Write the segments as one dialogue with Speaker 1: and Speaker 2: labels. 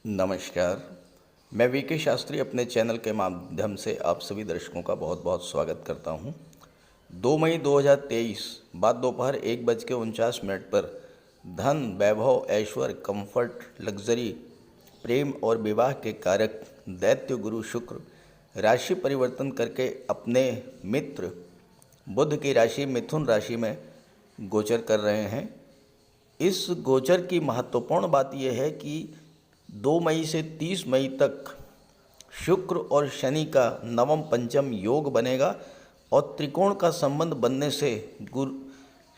Speaker 1: नमस्कार। मैं वीके शास्त्री अपने चैनल के माध्यम से आप सभी दर्शकों का बहुत बहुत स्वागत करता हूं। 2 मई 2023 बाद दोपहर 1:49 पर धन, वैभव, ऐश्वर्य, कंफर्ट, लग्जरी, प्रेम और विवाह के कारक दैत्य गुरु शुक्र राशि परिवर्तन करके अपने मित्र बुध की राशि मिथुन राशि में गोचर कर रहे हैं। इस गोचर की महत्वपूर्ण बात यह है कि 2 मई से 30 मई तक शुक्र और शनि का नवम पंचम योग बनेगा और त्रिकोण का संबंध बनने से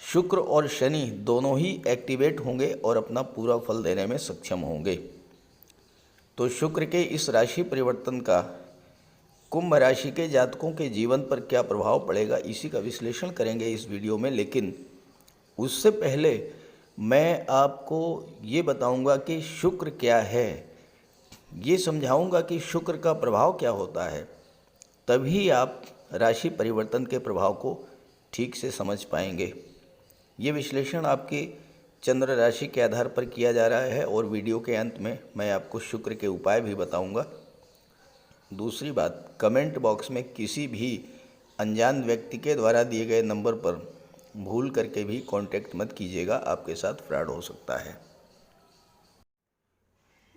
Speaker 1: शुक्र और शनि दोनों ही एक्टिवेट होंगे और अपना पूरा फल देने में सक्षम होंगे। तो शुक्र के इस राशि परिवर्तन का कुंभ राशि के जातकों के जीवन पर क्या प्रभाव पड़ेगा, इसी का विश्लेषण करेंगे इस वीडियो में। लेकिन उससे पहले मैं आपको ये बताऊंगा कि शुक्र क्या है, ये समझाऊंगा कि शुक्र का प्रभाव क्या होता है, तभी आप राशि परिवर्तन के प्रभाव को ठीक से समझ पाएंगे। ये विश्लेषण आपकी चंद्र राशि के आधार पर किया जा रहा है और वीडियो के अंत में मैं आपको शुक्र के उपाय भी बताऊंगा। दूसरी बात, कमेंट बॉक्स में किसी भी अनजान व्यक्ति के द्वारा दिए गए नंबर पर भूल करके भी कांटेक्ट मत कीजिएगा, आपके साथ फ्रॉड हो सकता है।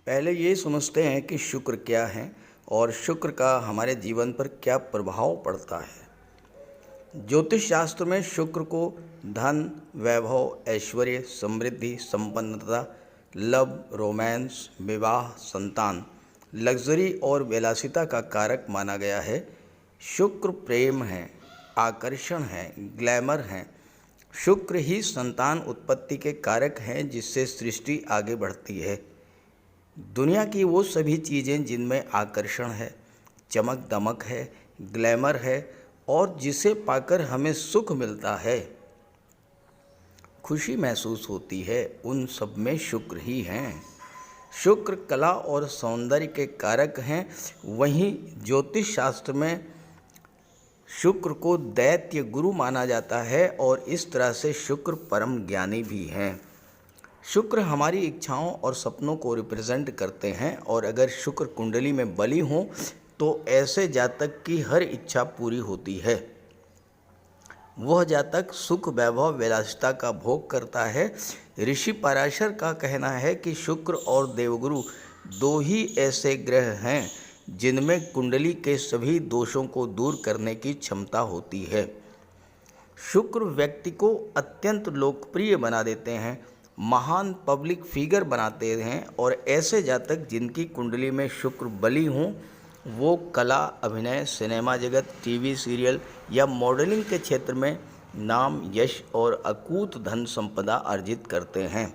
Speaker 1: पहले ये समझते हैं कि शुक्र क्या है और शुक्र का हमारे जीवन पर क्या प्रभाव पड़ता है। ज्योतिष शास्त्र में शुक्र को धन, वैभव, ऐश्वर्य, समृद्धि, संपन्नता, लव, रोमांस, विवाह, संतान, लग्जरी और विलासिता का कारक माना गया है। शुक्र प्रेम है, आकर्षण है, ग्लैमर है। शुक्र ही संतान उत्पत्ति के कारक हैं जिससे सृष्टि आगे बढ़ती है। दुनिया की वो सभी चीज़ें जिनमें आकर्षण है, चमक दमक है, ग्लैमर है और जिसे पाकर हमें सुख मिलता है, खुशी महसूस होती है, उन सब में शुक्र ही हैं। शुक्र कला और सौंदर्य के कारक हैं। वहीं ज्योतिष शास्त्र में शुक्र को दैत्य गुरु माना जाता है और इस तरह से शुक्र परम ज्ञानी भी हैं। शुक्र हमारी इच्छाओं और सपनों को रिप्रेजेंट करते हैं और अगर शुक्र कुंडली में बली हो तो ऐसे जातक की हर इच्छा पूरी होती है। वह जातक सुख, वैभव, विलासिता का भोग करता है। ऋषि पराशर का कहना है कि शुक्र और देवगुरु दो ही ऐसे ग्रह हैं जिनमें कुंडली के सभी दोषों को दूर करने की क्षमता होती है। शुक्र व्यक्ति को अत्यंत लोकप्रिय बना देते हैं, महान पब्लिक फिगर बनाते हैं और ऐसे जातक जिनकी कुंडली में शुक्र बली हों वो कला, अभिनय, सिनेमा जगत, टीवी सीरियल या मॉडलिंग के क्षेत्र में नाम, यश और अकूत धन संपदा अर्जित करते हैं।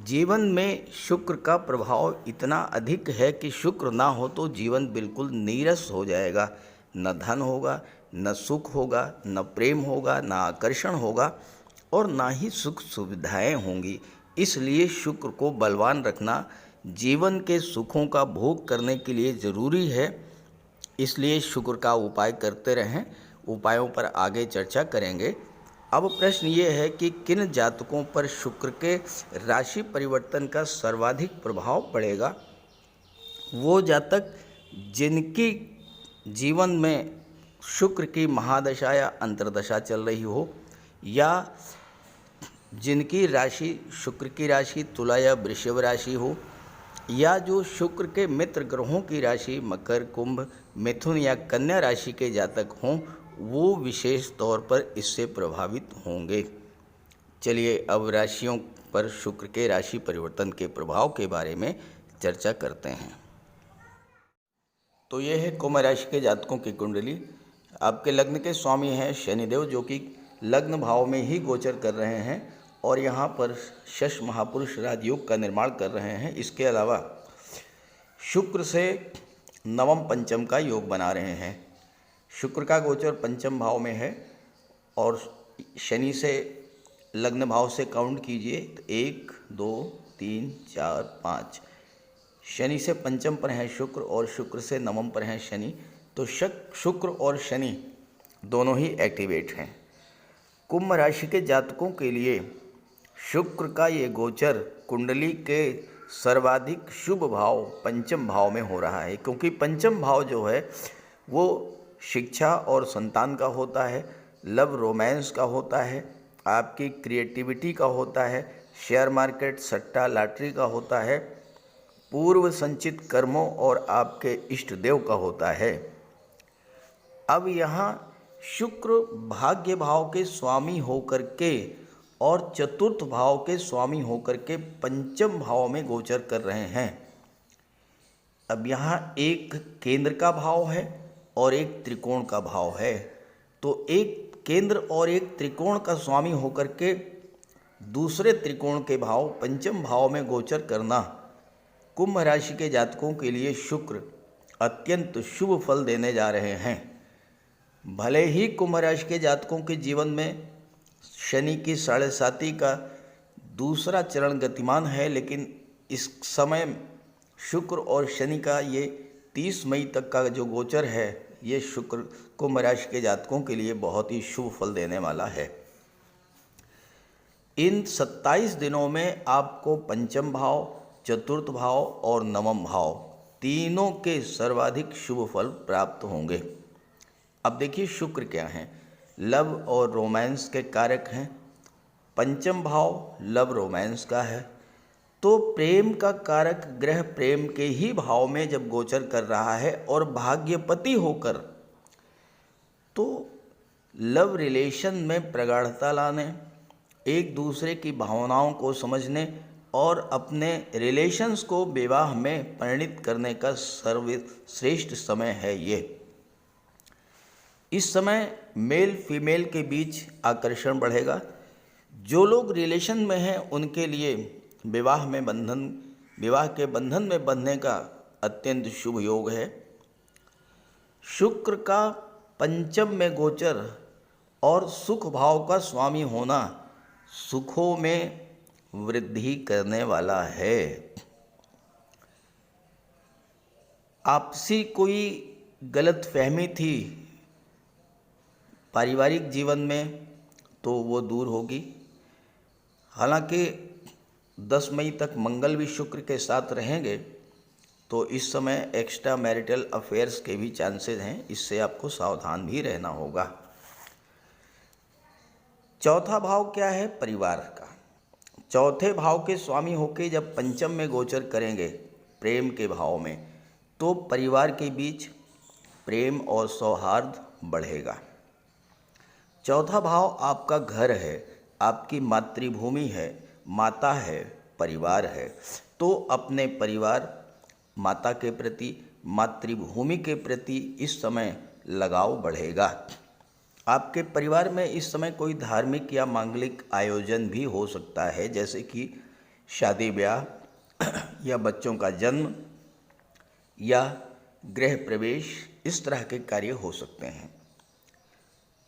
Speaker 1: जीवन में शुक्र का प्रभाव इतना अधिक है कि शुक्र ना हो तो जीवन बिल्कुल नीरस हो जाएगा। न धन होगा, न सुख होगा, न प्रेम होगा, न आकर्षण होगा और ना ही सुख सुविधाएं होंगी। इसलिए शुक्र को बलवान रखना जीवन के सुखों का भोग करने के लिए ज़रूरी है। इसलिए शुक्र का उपाय करते रहें। उपायों पर आगे चर्चा करेंगे। अब प्रश्न ये है कि किन जातकों पर शुक्र के राशि परिवर्तन का सर्वाधिक प्रभाव पड़ेगा। वो जातक जिनकी जीवन में शुक्र की महादशा या अंतर्दशा चल रही हो, या जिनकी राशि शुक्र की राशि तुला या वृषभ राशि हो, या जो शुक्र के मित्र ग्रहों की राशि मकर, कुंभ, मिथुन या कन्या राशि के जातक हों, वो विशेष तौर पर इससे प्रभावित होंगे। चलिए अब राशियों पर शुक्र के राशि परिवर्तन के प्रभाव के बारे में चर्चा करते हैं। तो यह है कुंभ राशि के जातकों की कुंडली। आपके लग्न के स्वामी हैं शनिदेव, जो कि लग्न भाव में ही गोचर कर रहे हैं और यहाँ पर शश महापुरुष राजयोग का निर्माण कर रहे हैं। इसके अलावा शुक्र से नवम पंचम का योग बना रहे हैं। शुक्र का गोचर पंचम भाव में है और शनि से लग्न भाव से काउंट कीजिए तो 1, 2, 3, 4, 5। शनि से पंचम पर हैं शुक्र और शुक्र से नवम पर हैं शनि। तो शुक्र और शनि दोनों ही एक्टिवेट हैं। कुंभ राशि के जातकों के लिए शुक्र का ये गोचर कुंडली के सर्वाधिक शुभ भाव पंचम भाव में हो रहा है, क्योंकि पंचम भाव जो है वो शिक्षा और संतान का होता है, लव रोमांस का होता है, आपकी क्रिएटिविटी का होता है, शेयर मार्केट सट्टा लॉटरी का होता है, पूर्व संचित कर्मों और आपके इष्ट देव का होता है। अब यहाँ शुक्र भाग्य भाव के स्वामी होकर के और चतुर्थ भाव के स्वामी होकर के पंचम भाव में गोचर कर रहे हैं। अब यहाँ एक केंद्र का भाव है और एक त्रिकोण का भाव है, तो एक केंद्र और एक त्रिकोण का स्वामी होकर के दूसरे त्रिकोण के भाव पंचम भाव में गोचर करना कुंभ राशि के जातकों के लिए शुक्र अत्यंत शुभ फल देने जा रहे हैं। भले ही कुंभ राशि के जातकों के जीवन में शनि की 7.5 का दूसरा चरण गतिमान है, लेकिन इस समय शुक्र और शनि का ये 30 मई तक का जो गोचर है, ये शुक्र कुंभ राशि के जातकों के लिए बहुत ही शुभ फल देने वाला है। इन 27 दिनों में आपको पंचम भाव, चतुर्थ भाव और नवम भाव तीनों के सर्वाधिक शुभ फल प्राप्त होंगे। अब देखिए शुक्र क्या हैं, लव और रोमांस के कारक हैं। पंचम भाव लव रोमांस का है, तो प्रेम का कारक ग्रह प्रेम के ही भाव में जब गोचर कर रहा है और भाग्यपति होकर, तो लव रिलेशन में प्रगाढ़ता लाने, एक दूसरे की भावनाओं को समझने और अपने रिलेशंस को विवाह में परिणित करने का सर्वश्रेष्ठ समय है ये। इस समय मेल फीमेल के बीच आकर्षण बढ़ेगा। जो लोग रिलेशन में हैं उनके लिए विवाह के बंधन में बंधने का अत्यंत शुभ योग है। शुक्र का पंचम में गोचर और सुख भाव का स्वामी होना सुखों में वृद्धि करने वाला है। आपसी कोई गलतफहमी थी पारिवारिक जीवन में, तो वो दूर होगी। हालांकि 10 मई तक मंगल भी शुक्र के साथ रहेंगे, तो इस समय एक्स्ट्रा मैरिटल अफेयर्स के भी चांसेस हैं, इससे आपको सावधान भी रहना होगा। चौथा भाव क्या है? परिवार का। चौथे भाव के स्वामी होके जब पंचम में गोचर करेंगे प्रेम के भाव में, तो परिवार के बीच प्रेम और सौहार्द बढ़ेगा। चौथा भाव आपका घर है, आपकी मातृभूमि है, माता है, परिवार है, तो अपने परिवार, माता के प्रति, मातृभूमि के प्रति इस समय लगाव बढ़ेगा। आपके परिवार में इस समय कोई धार्मिक या मांगलिक आयोजन भी हो सकता है, जैसे कि शादी ब्याह या बच्चों का जन्म या गृह प्रवेश, इस तरह के कार्य हो सकते हैं।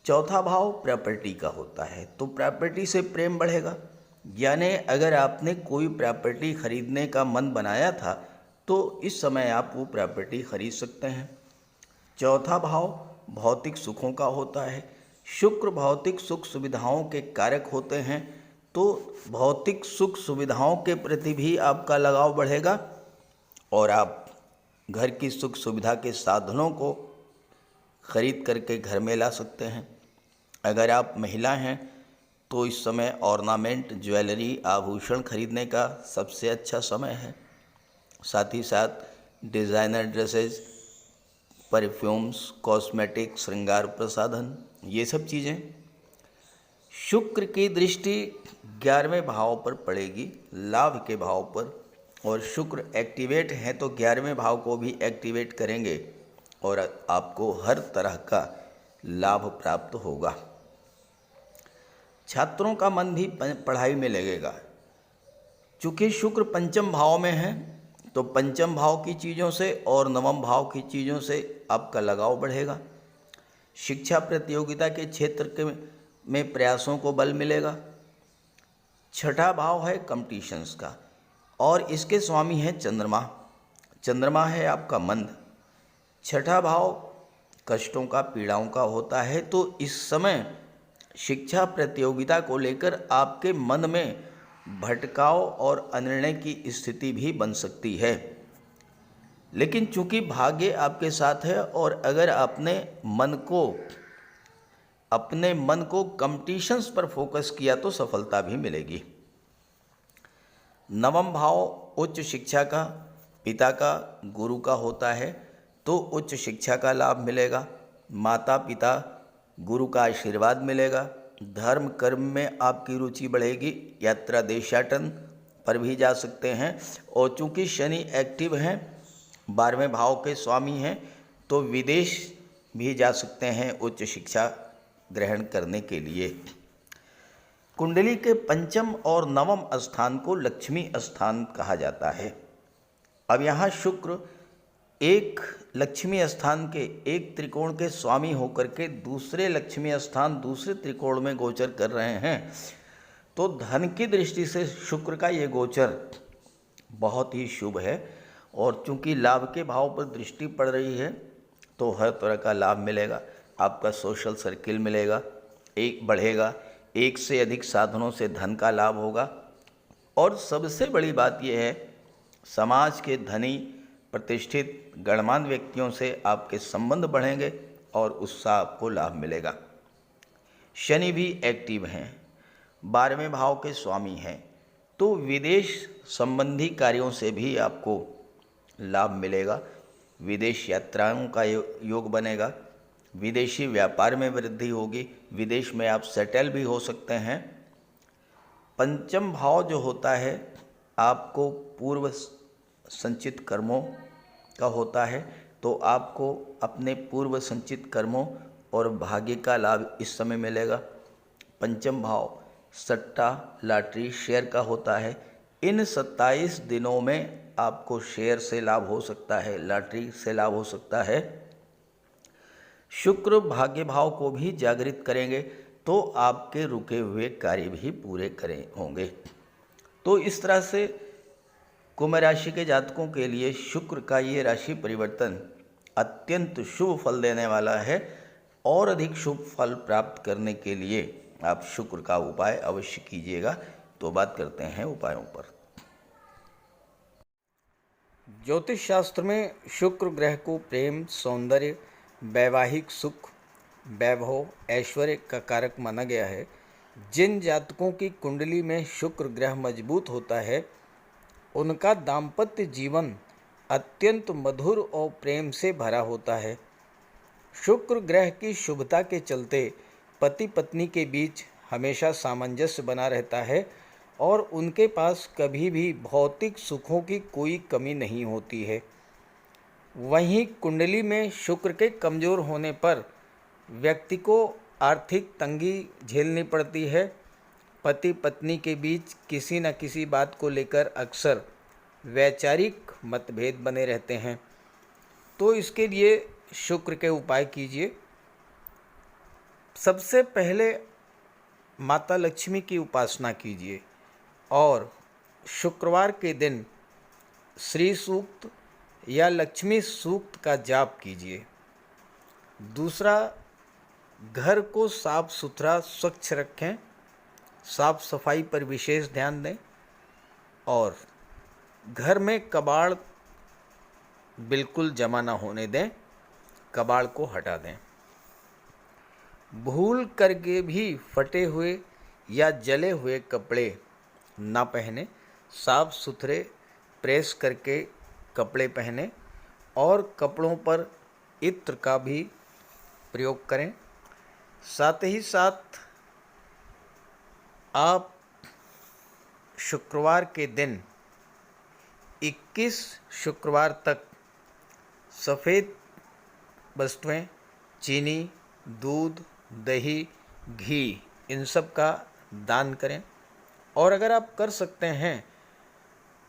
Speaker 1: चौथा भाव प्रॉपर्टी का होता है, तो प्रॉपर्टी से प्रेम बढ़ेगा। यानी अगर आपने कोई प्रॉपर्टी खरीदने का मन बनाया था, तो इस समय आप वो प्रॉपर्टी खरीद सकते हैं। चौथा भाव भौतिक सुखों का होता है। शुक्र भौतिक सुख सुविधाओं के कारक होते हैं, तो भौतिक सुख सुविधाओं के प्रति भी आपका लगाव बढ़ेगा और आप घर की सुख सुविधा के साधनों को खरीद करके घर में ला सकते हैं। अगर आप महिला हैं तो इस समय ऑर्नामेंट, ज्वेलरी, आभूषण खरीदने का सबसे अच्छा समय है। साथ ही साथ डिज़ाइनर ड्रेसेस, परफ्यूम्स, कॉस्मेटिक, श्रृंगार प्रसाधन, ये सब चीज़ें। शुक्र की दृष्टि 11वें भाव पर पड़ेगी, लाभ के भाव पर, और शुक्र एक्टिवेट हैं तो 11वें भाव को भी एक्टिवेट करेंगे और आपको हर तरह का लाभ प्राप्त होगा। छात्रों का मन भी पढ़ाई में लगेगा। चूँकि शुक्र पंचम भाव में है, तो पंचम भाव की चीज़ों से और नवम भाव की चीज़ों से आपका लगाव बढ़ेगा। शिक्षा प्रतियोगिता के क्षेत्र में प्रयासों को बल मिलेगा। छठा भाव है कंपटीशंस का और इसके स्वामी है चंद्रमा। चंद्रमा है आपका मंद। छठा भाव कष्टों का, पीड़ाओं का होता है, तो इस समय शिक्षा प्रतियोगिता को लेकर आपके मन में भटकाव और अनिर्णय की स्थिति भी बन सकती है। लेकिन चूंकि भाग्य आपके साथ है और अगर अपने मन को कंपटीशंस पर फोकस किया तो सफलता भी मिलेगी। नवम भाव उच्च शिक्षा का, पिता का, गुरु का होता है, तो उच्च शिक्षा का लाभ मिलेगा। माता पिता, गुरु का आशीर्वाद मिलेगा। धर्म कर्म में आपकी रुचि बढ़ेगी। यात्रा देशाटन पर भी जा सकते हैं। और चूंकि शनि एक्टिव हैं, 12वें भाव के स्वामी हैं, तो विदेश भी जा सकते हैं उच्च शिक्षा ग्रहण करने के लिए। कुंडली के पंचम और नवम स्थान को लक्ष्मी स्थान कहा जाता है। अब यहाँ शुक्र एक लक्ष्मी स्थान के, एक त्रिकोण के स्वामी होकर के दूसरे लक्ष्मी स्थान, दूसरे त्रिकोण में गोचर कर रहे हैं। तो धन की दृष्टि से शुक्र का ये गोचर बहुत ही शुभ है। और चूंकि लाभ के भाव पर दृष्टि पड़ रही है, तो हर तरह का लाभ मिलेगा। आपका सोशल सर्किल मिलेगा, एक बढ़ेगा, एक से अधिक साधनों से धन का लाभ होगा। और सबसे बड़ी बात यह है, समाज के धनी प्रतिष्ठित गणमान्य व्यक्तियों से आपके संबंध बढ़ेंगे और उससे आपको लाभ मिलेगा। शनि भी एक्टिव हैं, 12वें भाव के स्वामी हैं, तो विदेश संबंधी कार्यों से भी आपको लाभ मिलेगा। विदेश यात्राओं का योग बनेगा। विदेशी व्यापार में वृद्धि होगी। विदेश में आप सेटल भी हो सकते हैं। पंचम भाव जो होता है आपको पूर्व संचित कर्मों का होता है, तो आपको अपने पूर्व संचित कर्मों और भाग्य का लाभ इस समय मिलेगा। पंचम भाव सट्टा, लॉटरी, शेयर का होता है। इन 27 दिनों में आपको शेयर से लाभ हो सकता है, लॉटरी से लाभ हो सकता है। शुक्र भाग्य भाव को भी जागृत करेंगे, तो आपके रुके हुए कार्य भी पूरे होंगे। तो इस तरह से कुंभ राशि के जातकों के लिए शुक्र का ये राशि परिवर्तन अत्यंत शुभ फल देने वाला है। और अधिक शुभ फल प्राप्त करने के लिए आप शुक्र का उपाय अवश्य कीजिएगा। तो बात करते हैं उपायों पर। ज्योतिष शास्त्र में शुक्र ग्रह को प्रेम, सौंदर्य, वैवाहिक सुख, वैभव, ऐश्वर्य का कारक माना गया है। जिन जातकों की कुंडली में शुक्र ग्रह मजबूत होता है, उनका दाम्पत्य जीवन अत्यंत मधुर और प्रेम से भरा होता है। शुक्र ग्रह की शुभता के चलते पति पत्नी के बीच हमेशा सामंजस्य बना रहता है और उनके पास कभी भी भौतिक सुखों की कोई कमी नहीं होती है। वहीं कुंडली में शुक्र के कमज़ोर होने पर व्यक्ति को आर्थिक तंगी झेलनी पड़ती है। पति पत्नी के बीच किसी न किसी बात को लेकर अक्सर वैचारिक मतभेद बने रहते हैं। तो इसके लिए शुक्र के उपाय कीजिए। सबसे पहले माता लक्ष्मी की उपासना कीजिए और शुक्रवार के दिन श्री सूक्त या लक्ष्मी सूक्त का जाप कीजिए। दूसरा, घर को साफ सुथरा स्वच्छ रखें, साफ सफाई पर विशेष ध्यान दें और घर में कबाड़ बिल्कुल जमा ना होने दें, कबाड़ को हटा दें। भूल करके भी फटे हुए या जले हुए कपड़े ना पहने, साफ सुथरे प्रेस करके कपड़े पहने और कपड़ों पर इत्र का भी प्रयोग करें। साथ ही साथ आप शुक्रवार के दिन 21 शुक्रवार तक सफ़ेद वस्तुएं, चीनी, दूध, दही, घी, इन सब का दान करें। और अगर आप कर सकते हैं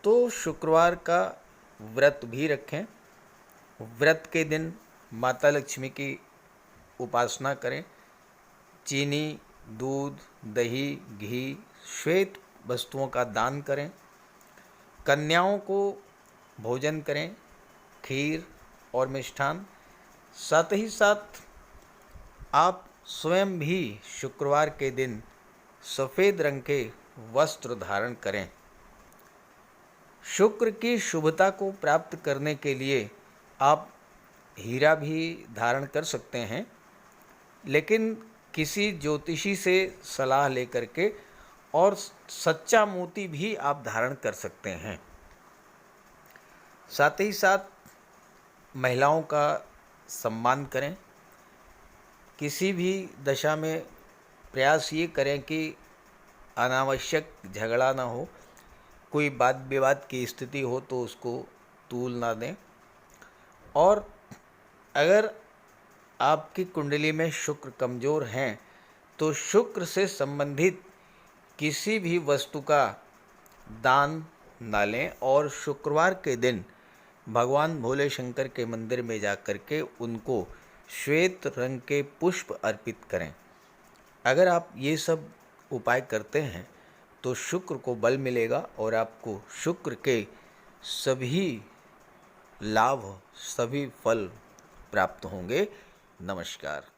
Speaker 1: तो शुक्रवार का व्रत भी रखें। व्रत के दिन माता लक्ष्मी की उपासना करें। चीनी, दूध, दही, घी, श्वेत वस्तुओं का दान करें। कन्याओं को भोजन करें, खीर और मिष्ठान। साथ ही साथ आप स्वयं भी शुक्रवार के दिन सफ़ेद रंग के वस्त्र धारण करें। शुक्र की शुभता को प्राप्त करने के लिए आप हीरा भी धारण कर सकते हैं, लेकिन किसी ज्योतिषी से सलाह लेकर के, और सच्चा मोती भी आप धारण कर सकते हैं। साथ ही साथ महिलाओं का सम्मान करें। किसी भी दशा में प्रयास ये करें कि अनावश्यक झगड़ा ना हो, कोई वाद विवाद की स्थिति हो तो उसको तूल ना दें। और अगर आपकी कुंडली में शुक्र कमज़ोर हैं तो शुक्र से संबंधित किसी भी वस्तु का दान ना लें, और शुक्रवार के दिन भगवान भोले शंकर के मंदिर में जा कर के उनको श्वेत रंग के पुष्प अर्पित करें। अगर आप ये सब उपाय करते हैं तो शुक्र को बल मिलेगा और आपको शुक्र के सभी लाभ, सभी फल प्राप्त होंगे। नमस्कार।